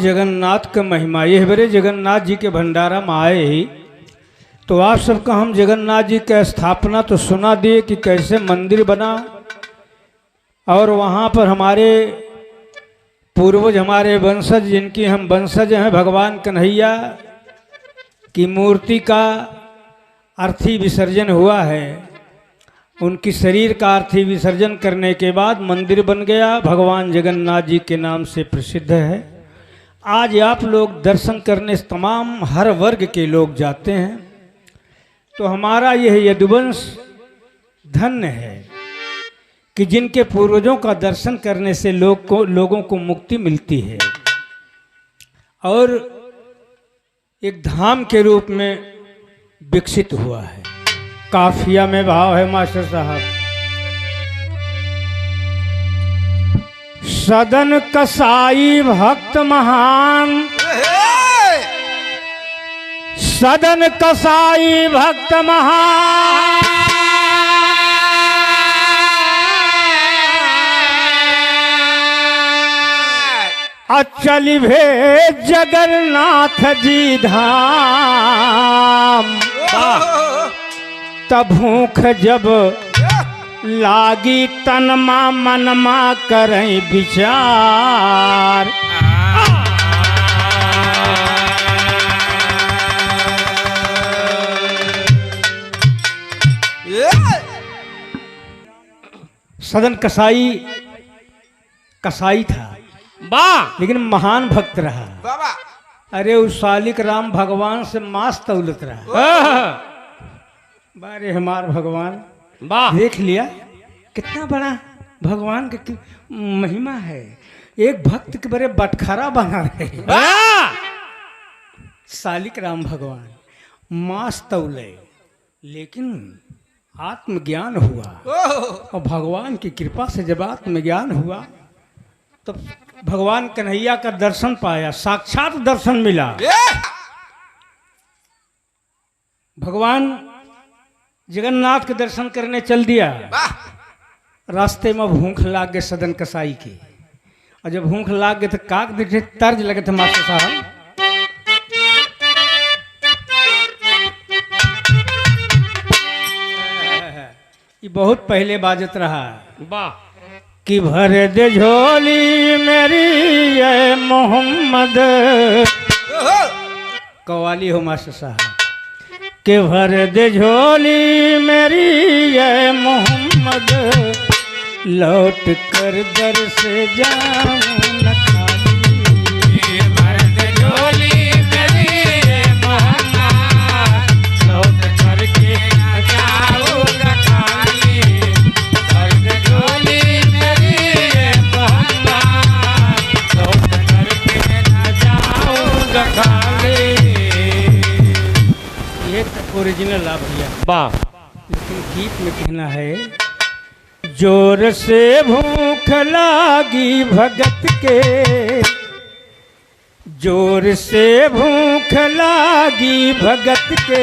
जगन्नाथ का महिमा। ये बड़े जगन्नाथ जी के भंडारा में आए ही तो आप सबका हम जगन्नाथ जी का स्थापना तो सुना दिए कि कैसे मंदिर बना, और वहाँ पर हमारे पूर्वज, हमारे वंशज, जिनकी हम वंशज हैं, भगवान कन्हैया की मूर्ति का अर्थी विसर्जन हुआ है। उनकी शरीर का अर्थी विसर्जन करने के बाद मंदिर बन गया, भगवान जगन्नाथ जी के नाम से प्रसिद्ध है। आज आप लोग दर्शन करने तमाम हर वर्ग के लोग जाते हैं। तो हमारा यह यदुवंश धन्य है कि जिनके पूर्वजों का दर्शन करने से लोगों को मुक्ति मिलती है, और एक धाम के रूप में विकसित हुआ है। काफिया में भाव है मास्टर साहब, सदन कसाई भक्त महान, सदन कसाई भक्त महान, अचल भे जगन्नाथ जी धाम। तब भूख जब लागी तनमा मनमा करें विचार, सदन कसाई था लेकिन महान भक्त रहा। अरे उस सालिक राम भगवान से मांस तौलत रहा। बारे हमार भगवान देख लिया कितना बड़ा भगवान का महिमा है। एक भक्त के बड़े बटखरा बना रहे सालिक राम भगवान, मांस तौले, लेकिन आत्मज्ञान हुआ। और भगवान की कृपा से जब आत्मज्ञान हुआ तो भगवान कन्हैया का दर्शन पाया, साक्षात दर्शन मिला। भगवान जगन्नाथ के दर्शन करने चल दिया। रास्ते में भूख लाग गए सदन कसाई की, और जब भूख लाग गए तो काक दिखे तर्ज लगे थे मास्टर साहब, ये बहुत पहले बाजत रहा। वाह कि भर दे झोली मेरी ये मोहम्मद, कवाली हो मास्टर साहब, कि भर दे झोली मेरी ये मोहम्मद, लौट कर दर से जाऊं न खाली। भर दे झोली मेरी ये मोहम्मद, लौट कर के न जाऊं न खाली। भर दे झोली मेरी ये मोहम्मद, लौट कर के न जाऊं न खाली। ओरिजिनल आ भैया, वाह। लेकिन गीत में कहना है, जोर से भूख लागी भगत के, जोर से भूख लागी भगत के,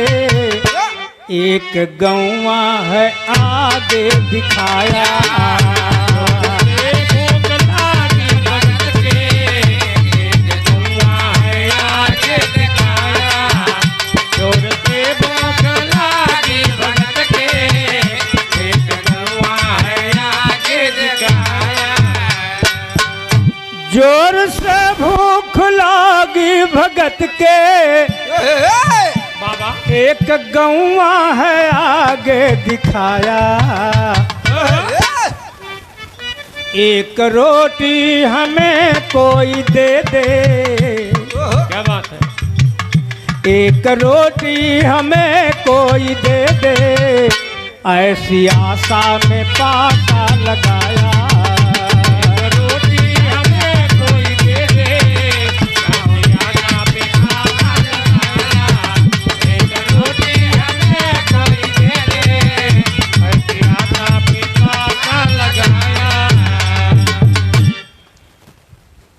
एक गौवा है आगे दिखाया। जोर से भूख लागी भगत के, बाबा एक गौवा है आगे दिखाया। एक रोटी हमें कोई दे दे, क्या बात है, एक रोटी हमें कोई दे दे, ऐसी आशा में पासा लगाया।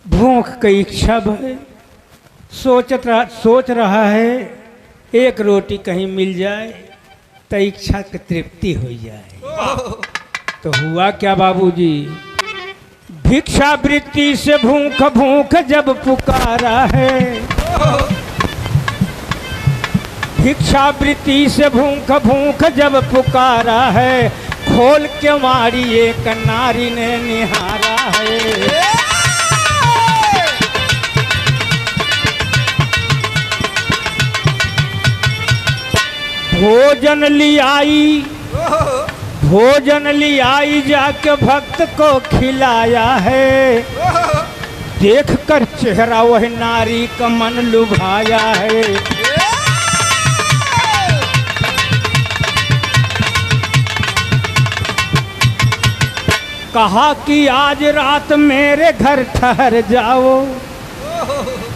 भूख की इच्छा है, सोच रहा है एक रोटी कहीं मिल जाए तो इच्छा की तृप्ति हो जाए। तो हुआ क्या बाबूजी, भिक्षा वृत्ति से भूख भूख जब पुकारा है, भिक्षा वृत्ति से भूख भूख जब पुकारा है, खोल के मारी एक नारी ने निहारा है। भोजन लियाई, भोजन लियाई जाके भक्त को खिलाया है, देख कर चेहरा वह नारी का मन लुभाया है। कहा कि आज रात मेरे घर ठहर जाओ,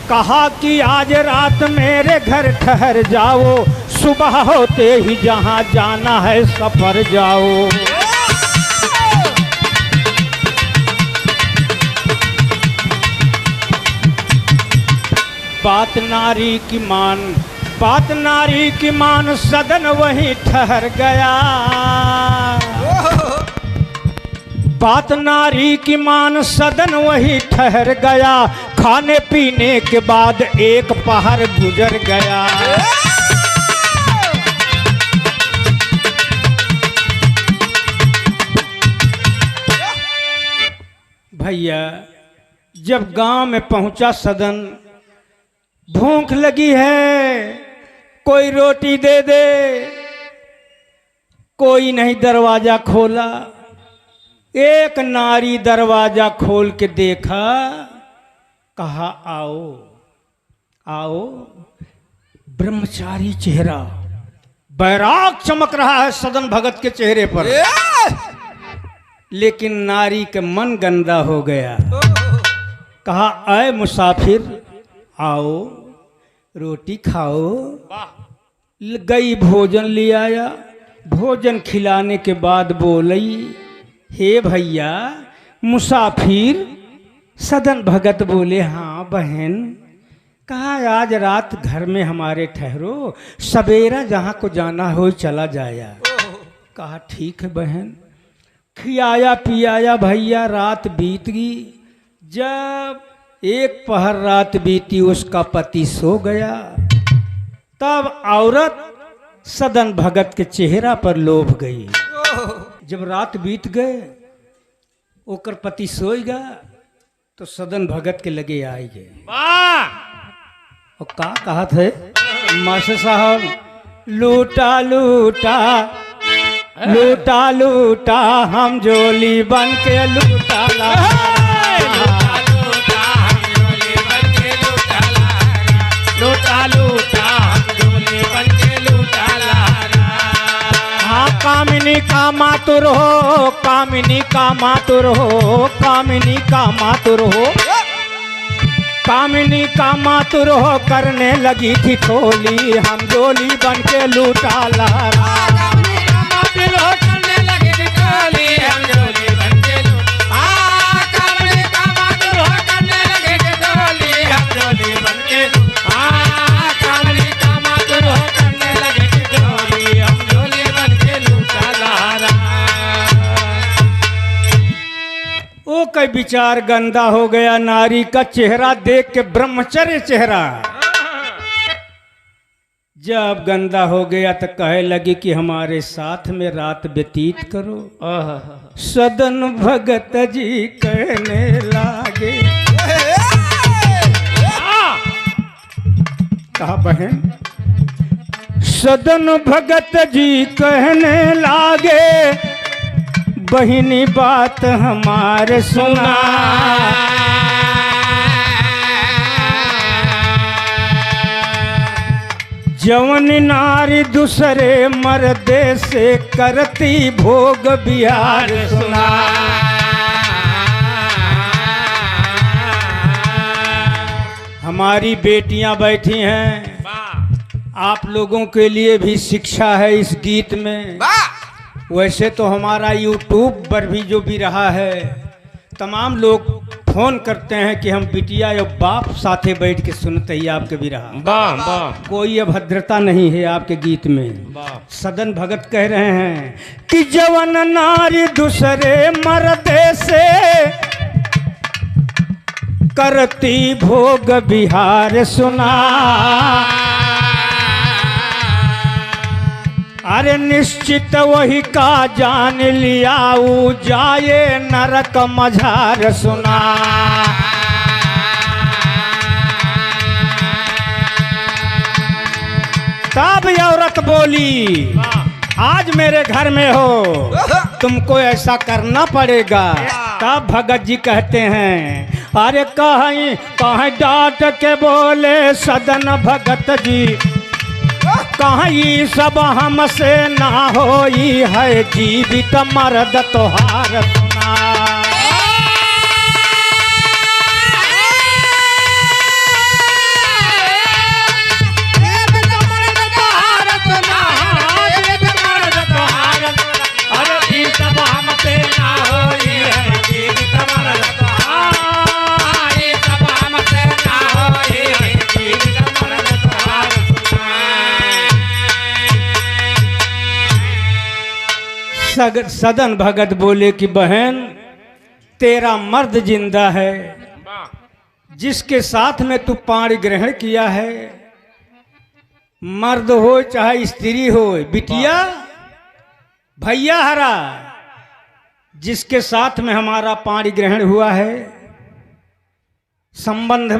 कहा कि आज रात मेरे घर ठहर जाओ, सुबह होते ही जहां जाना है सफर जाओ। बात नारी की मान, बात नारी की मान, सदन वहीं ठहर गया। बात नारी की मान, सदन वहीं ठहर गया। खाने पीने के बाद एक पहर गुजर गया। भैया जब गांव में पहुंचा सदन, भूख लगी है, कोई रोटी दे दे, कोई नहीं दरवाजा खोला। एक नारी दरवाजा खोल के देखा, कहा आओ आओ। ब्रह्मचारी चेहरा, बैराग चमक रहा है सदन भगत के चेहरे पर, लेकिन नारी का मन गंदा हो गया। कहा आए मुसाफिर, आओ रोटी खाओ। गई भोजन ले आया। भोजन खिलाने के बाद बोली, हे भैया मुसाफिर। सदन भगत बोले, हाँ बहन। कहा आज रात घर में हमारे ठहरो, सवेरा जहाँ को जाना हो चला जाया। कहा ठीक है बहन। खियाया पियाया भैया, रात बीत गई। जब एक पहर रात बीती, उसका पति सो गया। तब औरत सदन भगत के चेहरा पर लोभ गई। जब रात बीत गए, ओकर पति सोएगा, तो सदन भगत के लगे आई गए। और का कहा थे मास्टर साहब, लूटा लूटा लूटा लूटा हम जोली बन के लूटा ला, लूटा लूटा हम जोली बन के लूटा ला। हाँ कामिनी का मातुर हो, कामिनी का मातुर हो, कामिनी का मातुर हो, कामिनी का मातुर हो, करने लगी थी ठोली, हम जोली बन के लूटा ला। वो कई विचार गंदा हो गया। नारी का चेहरा देख के, ब्रह्मचर्य चेहरा जब गंदा हो गया तो कहे लगी कि हमारे साथ में रात व्यतीत करो। सदन भगत जी कहने लागे, कहा बहन। सदन भगत जी कहने लागे, बहिनी बात हमारे सुना। जवन नारी दूसरे मर्दे से करती भोग बिहार सुना। हमारी बेटियां बैठी हैं, आप लोगों के लिए भी शिक्षा है इस गीत में। वैसे तो हमारा यूट्यूब पर भी जो भी रहा है, तमाम लोग फोन करते हैं कि हम बिटिया या बाप साथे बैठ के सुनते ही आपके भी रहा। कोई अभद्रता नहीं है आपके गीत में। सदन भगत कह रहे हैं कि जवन नारी दूसरे मर्दे से करती भोग बिहार सुना। अरे निश्चित वही का जान लिया ऊ जाए नरक मझार सुना। तब औरत बोली आज मेरे घर में हो तुमको ऐसा करना पड़ेगा। तब भगत जी कहते हैं अरे कहीं कहीं डांट के बोले सदन भगत जी, कहीं सब हमसे ना होई है जीवित मर्द तोहार सुना। सदन भगत बोले कि बहन तेरा मर्द जिंदा है जिसके साथ में तू पाणी ग्रहण किया है, मर्द हो चाहे स्त्री हो, बिटिया भैया हरा जिसके साथ में हमारा पाणी ग्रहण हुआ है, संबंध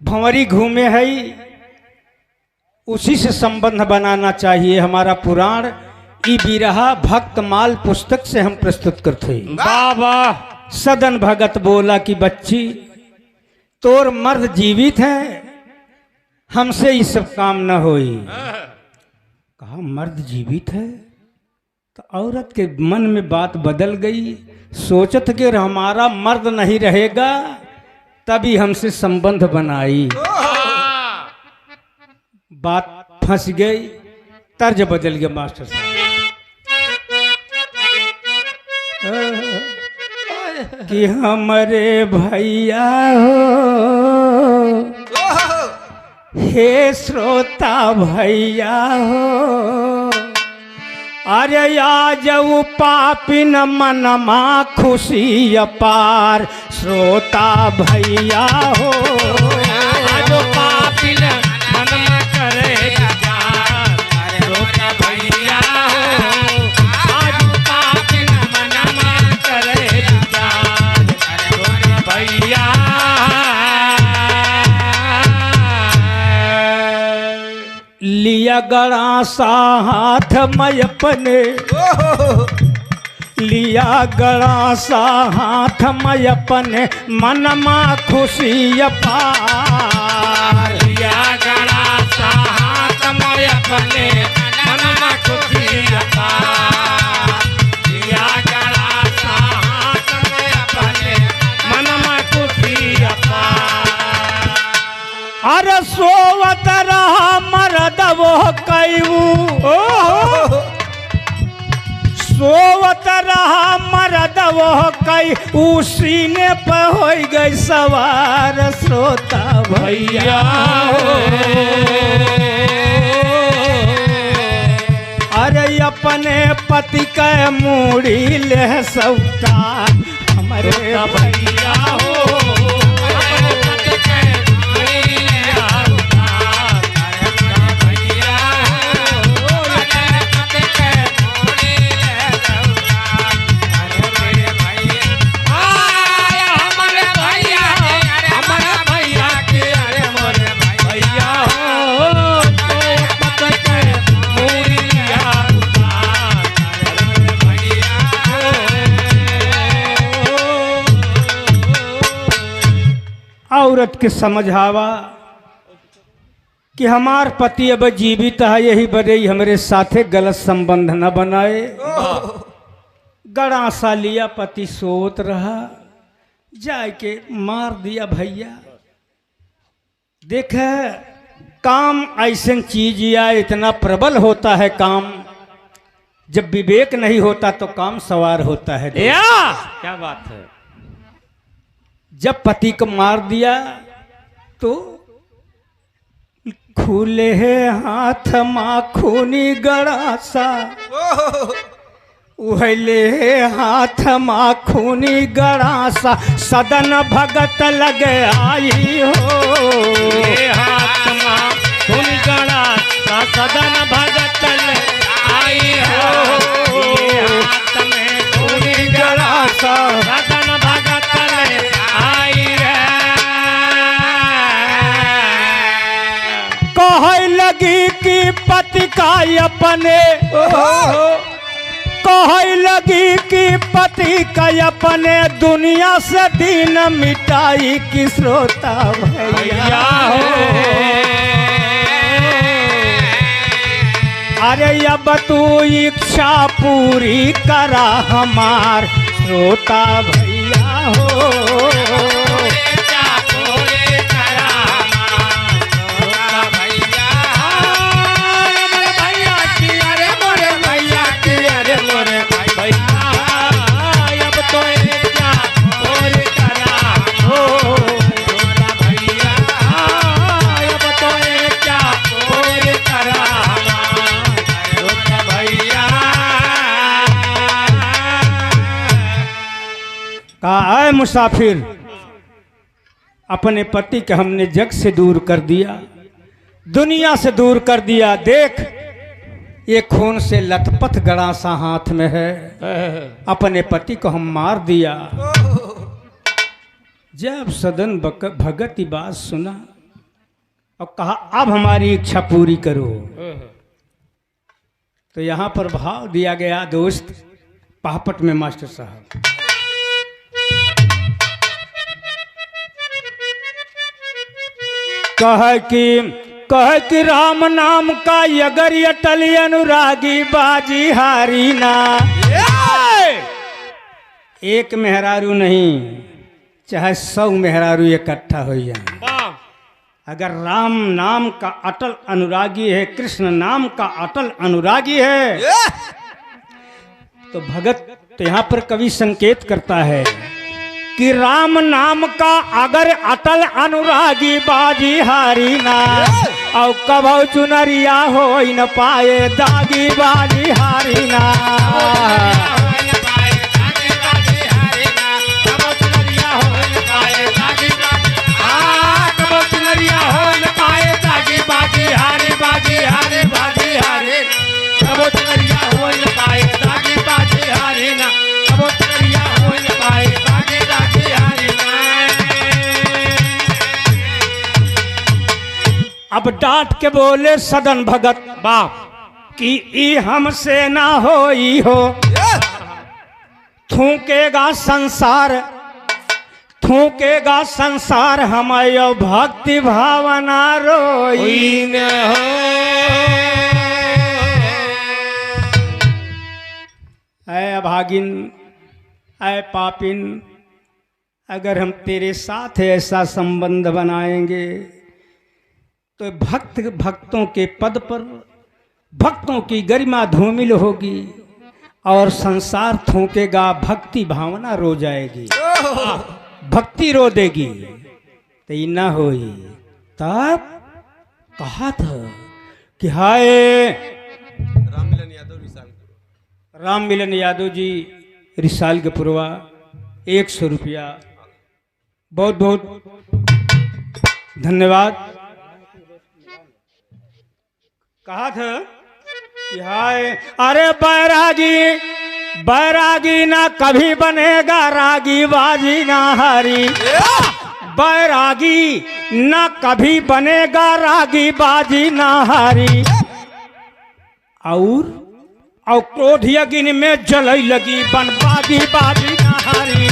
भंवरी घूमे है, उसी से संबंध बनाना चाहिए। हमारा पुराण ई बिरहा भक्तमाल पुस्तक से हम प्रस्तुत करते। बाबा सदन भगत बोला कि बच्ची तोर मर्द जीवित है, हमसे ये सब काम न होई। कहा मर्द जीवित है तो औरत के मन में बात बदल गई, सोचत कि हमारा मर्द नहीं रहेगा तभी हमसे संबंध बनाई। बात फंस गई, तर्ज बदल गया मास्टर साहब। कि हमारे भैया हो हे श्रोता भैया हो, अरे आज पापिन मनमा खुशी अपार श्रोता भैया हो। आज पापिन मनमा करे श्रोता भैया हो, आज पापिन मनमा करे भैया। लिया गड़ा सा हाथ में अपने, लिया गड़ा सा हाथ में अपने मनमा खुशी अपार। लिया गड़ा सा हाथ में अपने मनमा खुशी अपार। लिया गड़ा सा हाथ में अपने मनमा खुशी अपार। अरे सोवत रहा मर्द वो कैऊ, सोवत रहा मर्द वो कई सीने पर हो गई सवार श्रोता भैया। अरे अपने पति के मूड़ी ले सौता हमारे भैया हो। औरत के समझावा कि हमार पति अब जीवित है, यही बदे हमारे साथे गलत संबंध न बनाए। गड़ा सा लिया, पति सोत रहा, जाके मार दिया भैया। देख काम ऐसा चीज या इतना प्रबल होता है काम, जब विवेक नहीं होता तो काम सवार होता है। क्या बात है। जब पति को मार दिया तो खुले हाथ माँ खूनी गड़ा सा उहले हाथ माखूनी गड़ासा सदन भगत लगे आई हो। ये हाथ माखूनी गड़ासा सदन भगत लगे आई हो। ये हाथ में खूनी गड़ासा सदन भगत लगे आई है। कहे लगी कि पति का अपने कहे लगी कि पति का अपने दुनिया से दीन मिटाई की श्रोता भैया हो। अरे अब तू इच्छा पूरी करा हमार श्रोता भैया हो। कहा है मुसाफिर, अपने पति के हमने जग से दूर कर दिया, दुनिया से दूर कर दिया। देख ये खून से लथपथ गड़ासा हाथ में है, अपने पति को हम मार दिया। जब सदन भगत की बात सुना और कहा अब हमारी इच्छा पूरी करो, तो यहां पर भाव दिया गया दोस्त पापट में मास्टर साहब। कह कि राम नाम का अगर अटल अनुरागी बाजी हारी ना। एक मेहरारू नहीं, चाहे 100 मेहरारू इकट्ठा हो जाए, अगर राम नाम का अटल अनुरागी है, कृष्ण नाम का अटल अनुरागी है, तो भगत तो यहां पर कवि संकेत करता है कि राम नाम का अगर अटल अनुरागी बाजी हारी ना, और कभौ चुनरिया हो न पाए दागी बाजी हारी ना। अब डांट के बोले सदन भगत बाप कि ई हमसे ना होई हो। थूकेगा संसार, थूकेगा संसार, हमायो भक्ति भावना रोई न हो। ऐ अभागिन, ऐ पापिन, अगर हम तेरे साथ ऐसा संबंध बनाएंगे तो भक्तों के पद पर भक्तों की गरिमा धूमिल होगी और संसार थूकेगा, भक्ति भावना रो जाएगी, भक्ति रो देगी, तो ये ना होई। तब कहा था कि हाय राम मिलन यादव जी रिसाल के पुरवा 100 रुपया, बहुत बहुत धन्यवाद। कहा था कि हाय अरे बैरागी, बैरागी ना कभी बनेगा रागी बाजी ना हारी। बैरागी ना कभी बनेगा रागी बाजी ना हारी। और क्रोध यज्ञ में जलई लगी बन बागी बाजी ना हारी।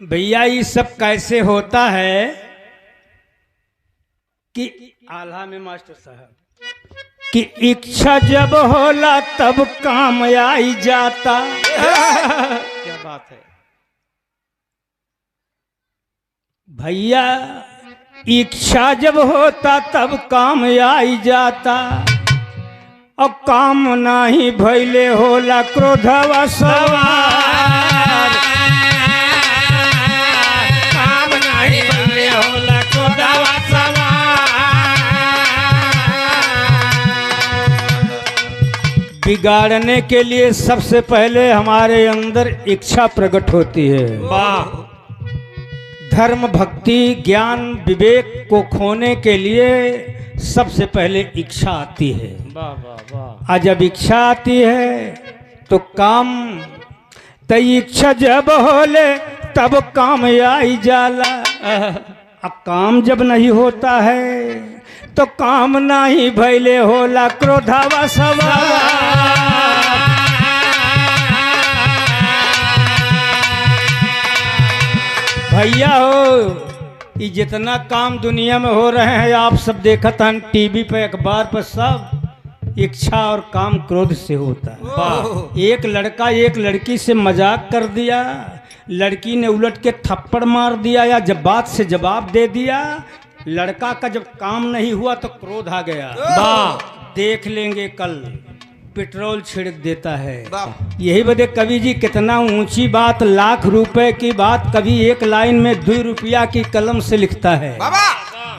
भैया ये सब कैसे होता है कि आल्हा में मास्टर साहब कि इच्छा जब होला तब काम आई जाता। क्या बात है भैया, इच्छा जब होता तब काम आई जाता, और काम नाही भइले होला क्रोधवा सवार। काम नहीं भइले होला क्रोधवा सवार। बिगाड़ने के लिए सबसे पहले हमारे अंदर इच्छा प्रकट होती है। वाह। धर्म, भक्ति, ज्ञान, विवेक को खोने के लिए सबसे पहले इच्छा आती है। वाह वाह वाह। और जब इच्छा आती है तो काम, तो इच्छा जब होले तब काम आई जाला। अब काम जब नहीं होता है तो काम नहीं भइले होला क्रोधवा सवार। भैया हो, ये जितना काम दुनिया में हो रहे हैं आप सब देखत हैं टीवी पे, अखबार पर, सब इच्छा और काम क्रोध से होता है। वाह। एक लड़का एक लड़की से मजाक कर दिया, लड़की ने उलट के थप्पड़ मार दिया या जब बात से जवाब दे दिया, लड़का का जब काम नहीं हुआ तो क्रोध आ गया। वाह। देख लेंगे कल, पेट्रोल छिड़क देता है। यही वजह कवि जी कितना ऊंची बात, लाख रुपए की बात कवि एक लाइन में 2 रुपया की कलम से लिखता है।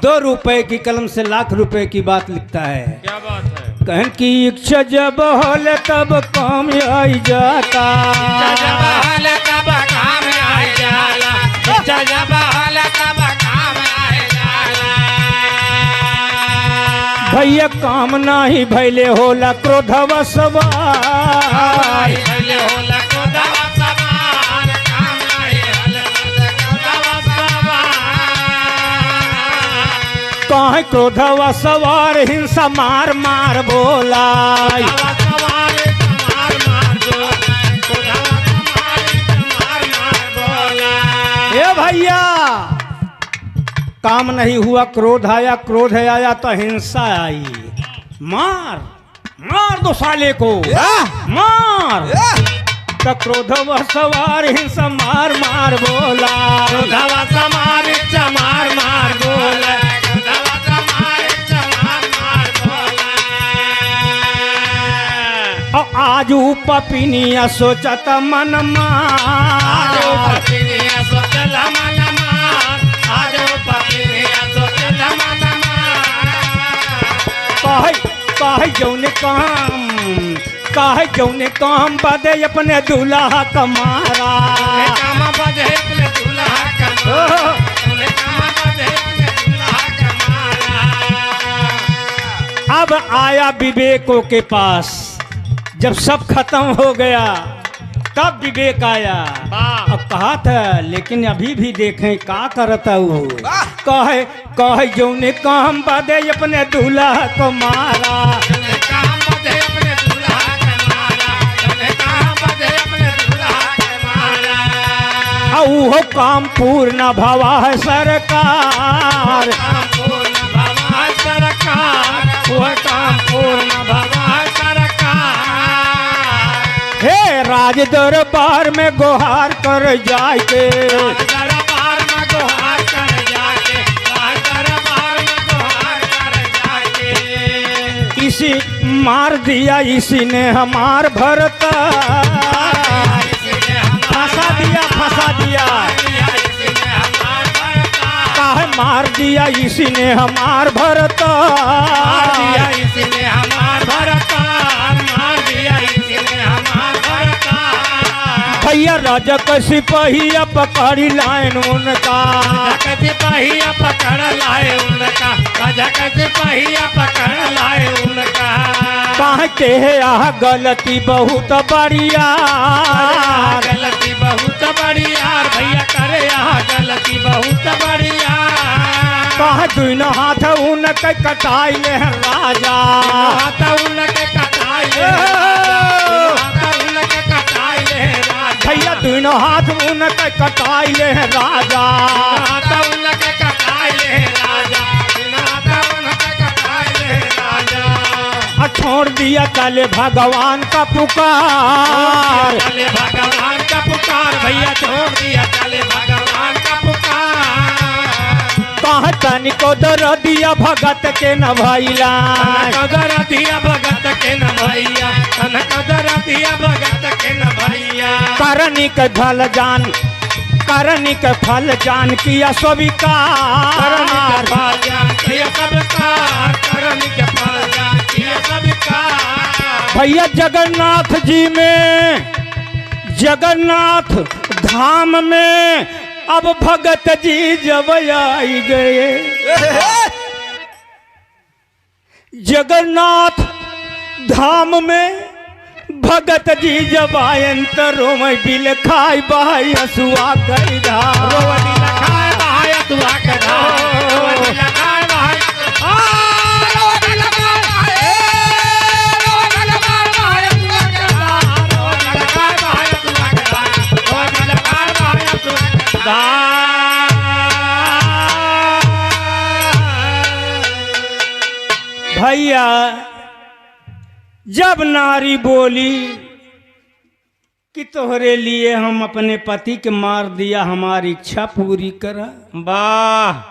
2 रुपए की कलम से लाख रुपए की बात लिखता है। क्या बात है। कहन की इच्छा जब होले तब काम आई जाता। जब हल कब काम आई जाला। जब हल कब काम आई जाला। भैया काम नाही भइले होला क्रोधवा सवार। भइले होला क्रोधवा सवार। काम नाही हल क्रोधवा सवार। काहे क्रोधवा सवार हिंसा मार मार बोला। क्रोधवा सवार मार मार बोला। क्रोधवा सवार मार मार बोला। ए भैया, काम नहीं हुआ, क्रोध आया, क्रोध आया तो हिंसा आई। मार मार दो साले को, मार। तो क्रोधवा सवार हिंसा मार मार बोला। क्रोधवा सवार मार मार बोला। क्रोधवा सवार मार मार बोला। और आज पपिनिया सोचत मन मार। पपिनिया सोचला मन मार। आज पपिनिया सोचला मन मार। काहे जौने काम बदे अपने दूल्हा कमारा। काम बदे अपने दूल्हा कमारा। काम बदे अपने दूल्हा कमारा। अब आया विवेकों के पास, जब सब खत्म हो गया तब विवेक आया। अब कहा था लेकिन अभी भी देखें का करता वो। कहे जौने काम बदे अपने दूल्हा को मारा। काम बदे अपने दूल्हा कमारा। काम बदे अपने दूल्हा कमारा। वो काम पूर्ण भवा है सरकार। काम पूर्ण भवा है सरकार। वो काम पूर्ण भवा है सरकार। हे राज दरबार में गुहार कर जाए के। दरबार में गुहार कर जाके। दरबार में गुहार कर जाके। इसी मार दिया इसी ने हमार भरता। फंसा दिया काहे मार दिया इसी ने हमार भरता। भैया राजा का सिपाहिया पकड़ी लाइन उनका। सिपाहिया पकड़ लाए उनका। राजा का सिपाहिया पकड़ लाए उनका। कहते है आह गलती बहुत बढ़िया। गलती बहुत बढ़िया भैया करे यहाँ गलती बहुत बढ़िया। कहा दोनों हाथ उनके कटाई ले राजा। हाथ उनके कटाई ले उनके कटाई ले राजा। भैया दोनों हाथ उनके कटाई ले राजा। हाथ उनके कटाई ले राजा। हाथ उनके कटाई ले राजा। छोड़ दिया चले भगवान का पुकार। चले भगवान का पुकार भैया छोड़ दिया चले भगवान का पुकार। कहाँ तनिको दरदिया भगत के न भैला कदर दिया भगत के न भैया, तन कदर दिया भगत के न भैया। करनी के फल जान, करनी के फल जान किया स्वीकार। करनी के फल जान किया सबकार, करनी के फल जान किया सबकार। भैया जगन्नाथ जी में, जगन्नाथ धाम में अब भगत जी जब आई गए। जगन्नाथ धाम में भगत जी जब आयन तो रोमय बिल खाई बहाई हसुआ कई धार। रोवनी लखाए बहाय तुआ के धार, रोवनी लखाए बहाय रोवनी लखाए बहाय, रोवनी लखाए बहाय तुआ के धार, रोवनी लखाए बहाय तुआ के धार, रोवनी लखाए बहाय तुआ के धार। भैया जब नारी बोली कि तोहरे लिए हम अपने पति के मार दिया, हमारी इच्छा पूरी करा। वाह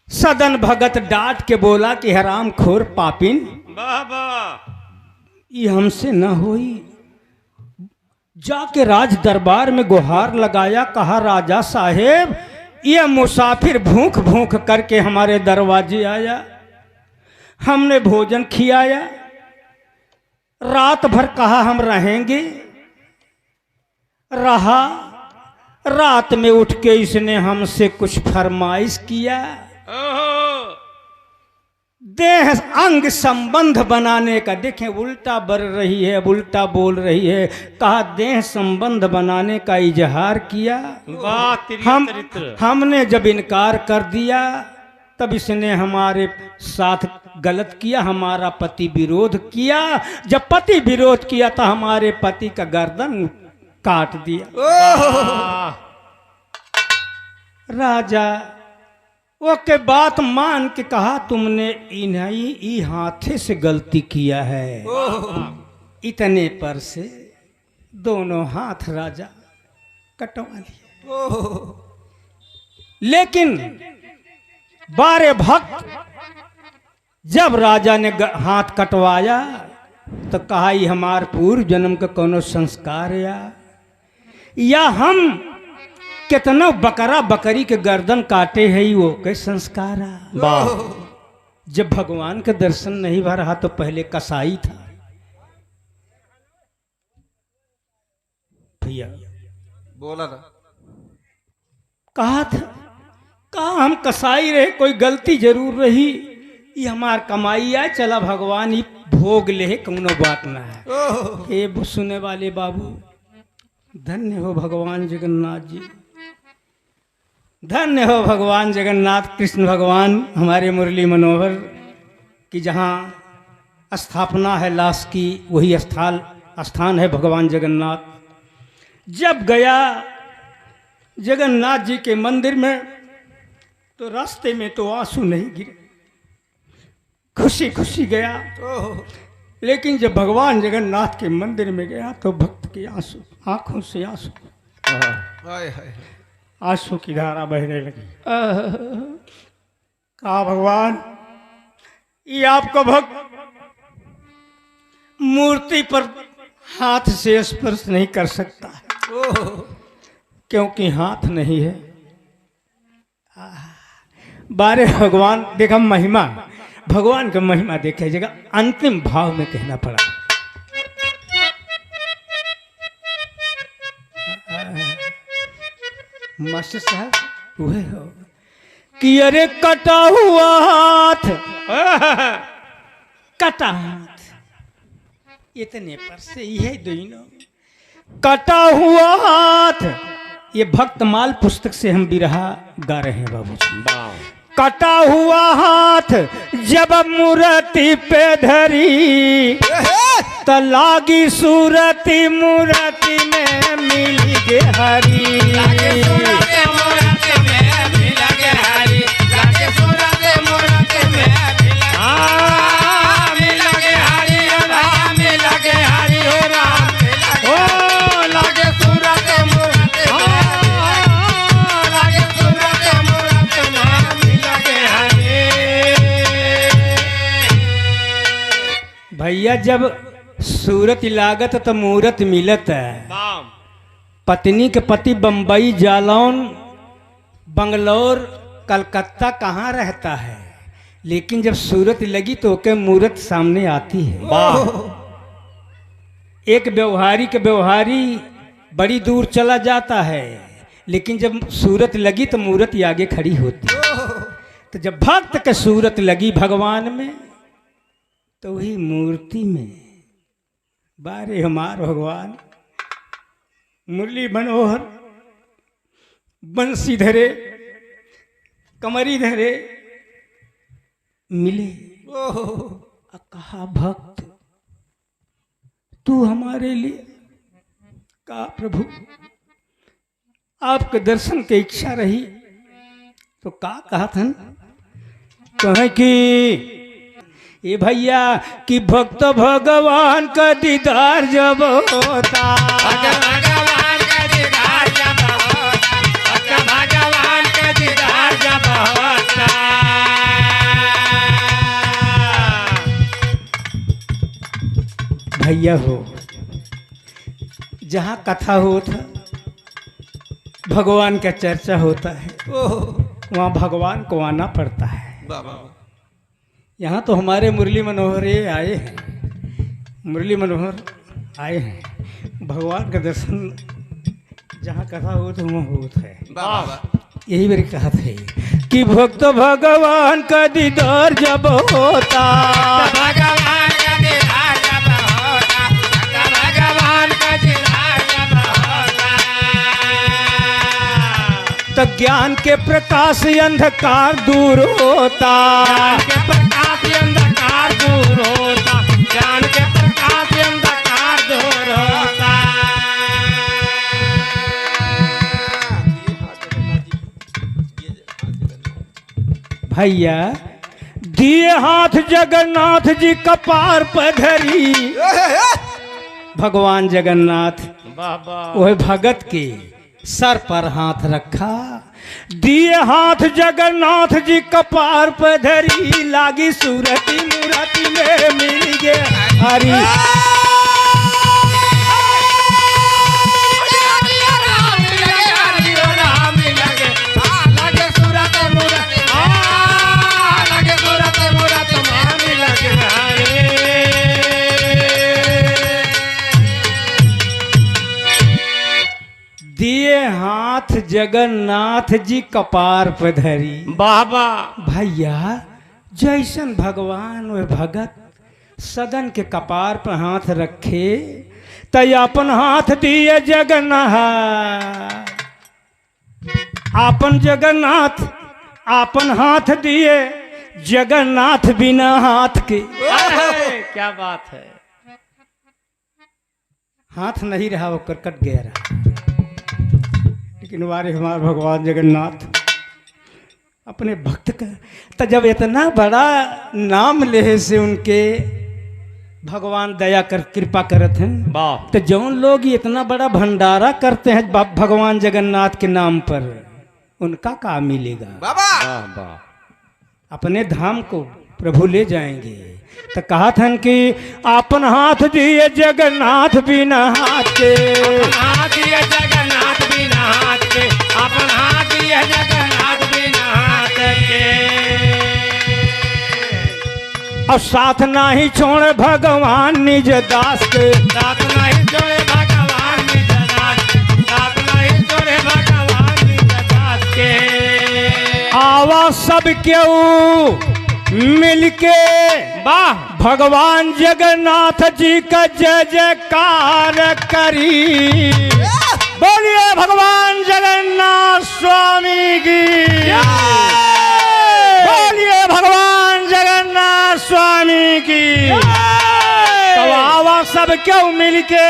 सदन भगत डांट के बोला कि हराम खोर पापिन, वाह वाह, ये हमसे न होई। जाके राज दरबार में गुहार लगाया, कहा राजा साहेब ये मुसाफिर भूख भूख करके हमारे दरवाजे आया, हमने भोजन खिलाया, रात भर कहा हम रहेंगे, रहा। रात में उठ के इसने हमसे कुछ फरमाइश किया, देह अंग संबंध बनाने का। देखें उल्टा बर रही है, उल्टा बोल रही है। कहा देह संबंध बनाने का इजहार किया। हमने जब इनकार कर दिया तब इसने हमारे साथ गलत किया, हमारा पति विरोध किया। जब पति विरोध किया तो हमारे पति का गर्दन काट दिया। राजा वो के बात मान के कहा तुमने इन्हीं ई हाथे से गलती किया है। इतने पर से दोनों हाथ राजा कटवा लिए। लेकिन बारे भक्त जब राजा ने हाथ कटवाया तो कहा ये हमार पूर्व जन्म का कोनो संस्कार या हम कितना बकरा बकरी के गर्दन काटे है वो के संस्कार। जब भगवान का दर्शन नहीं भा रहा तो पहले कसाई था। भैया बोला ना, कहा था, कहा हम कसाई रहे, कोई गलती जरूर रही, ये हमार कमाई है, चला भगवान ही भोग ले, कौनो बात ना है। ये सुने वाले बाबू धन्य हो भगवान जगन्नाथ जी, धन्य हो भगवान जगन्नाथ कृष्ण भगवान हमारे मुरली मनोहर की जहाँ स्थापना है लाश की, वही स्थान है भगवान जगन्नाथ। जब गया जगन्नाथ जी के मंदिर में तो रास्ते में तो आंसू नहीं गिरे, खुशी खुशी गया। लेकिन जब भगवान जगन्नाथ के मंदिर में गया तो भक्त के आंसू, आंखों से आंसू, आंसू की धारा बहने लगी। कहा भगवान ये आपका भक्त मूर्ति पर हाथ से स्पर्श नहीं कर सकता है, क्योंकि हाथ नहीं है। बारे भगवान देखा महिमा, भगवान का महिमा देखे जगह अंतिम भाव में कहना पड़ा। मास्टर साहब वह हो कि अरे कटा हुआ हाथ, कटा हाथ, इतने पर से यह दोनों कटा हुआ हाथ। ये भक्तमाल पुस्तक से हम बिरहा गा रहे हैं बाबूजी। कटा हुआ हाथ जब मूर्ति पे धरी तो लागी सूरती मूर्ति में मिल गे हरी। भैया जब सूरत लागत तो मूरत मिलत है। पत्नी के पति बम्बई जालौन बंगलौर कलकत्ता कहाँ रहता है, लेकिन जब सूरत लगी तो ओके मूरत सामने आती है। एक व्यवहारी बड़ी दूर चला जाता है, लेकिन जब सूरत लगी तो मूरत ही आगे खड़ी होती है। तो जब भक्त के सूरत लगी भगवान में तो वही मूर्ति में बारे हमार भगवान मुरली मनोहर बंसी धरे कमरी धरे मिले। कहा भक्त तू हमारे लिए, कहा प्रभु आपके दर्शन की इच्छा रही। तो कहा था कहे कि ये भैया कि भक्त भगवान का दीदार जब होता, भगवान का दीदार जब होता, भगवान का दीदार जब होता। भैया हो जहाँ कथा होता भगवान का चर्चा होता है, वहाँ भगवान को आना पड़ता है। यहाँ तो हमारे मुरली मनोहर ये आए हैं, मुरली मनोहर आए हैं। भगवान का दर्शन जहाँ कथा हो तो वहाँ होता है। यही मेरी कहा थे कि भक्त भगवान का दीदार जब होता, भगवान का दीदार जब होता, भगवान का दीदार जब होता। तो ज्ञान के प्रकाश अंधकार दूर होता, ज्ञान के प्रकाश अंधकार दूर होता, ज्ञान के प्रकाश अंधकार दूर होता। भैया दिए हाथ जगन्नाथ जी कपार पर धरी, भगवान जगन्नाथ वह भगत के सर पर हाथ रखा। दिए हाथ जगन्नाथ जी कपार पर धरी, लागी सूरती मूरति में मिल गए हरी। दिए हाथ जगन्नाथ जी कपार पे धरी। बाबा भैया जैसन भगवान वे भगत सदन के कपार पर हाथ रखे, तय अपन हाथ दिए जगन्नाथ, आपन जगन्नाथ आपन हाथ दिए जगन्नाथ बिना हाथ के। क्या बात है। हाथ नहीं रहा वो कट गया रहा, लेकिन वारे हमारे भगवान जगन्नाथ अपने भक्त का तो जब इतना बड़ा नाम ले से उनके भगवान दया कर कृपा करते हैं। तो जौन लोग इतना बड़ा भंडारा करते हैं भगवान जगन्नाथ के नाम पर, उनका काम मिलेगा बाबा। अपने धाम को प्रभु ले जाएंगे। तो कहा था कि अपन हाथ दिए जगन्नाथ बिना हाथ के, हाथ दिए जगन्नाथ बिना हाथ के, अपन हाथ दिए जगन्नाथ बिना हाथ के। और साथ नाही छोड़ भगवान निज दास के, साथ नहीं छोड़े भगवान निज दास, साथ नहीं छोड़े भगवान निज दास के। आवा सब क्यों मिलके वाह भगवान जगन्नाथ जी का जय जयकार करी। बोलिए भगवान जगन्नाथ स्वामी की, बोलिए भगवान जगन्नाथ स्वामी की। तो आवा सब क्यों मिलके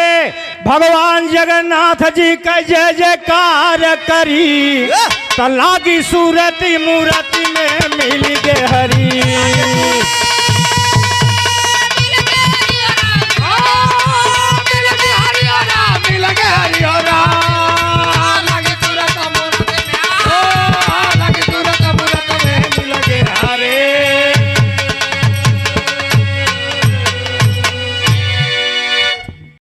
भगवान जगन्नाथ जी का जय जयकार करी। तो लागी सूरती मूरति में मिल गए हरी।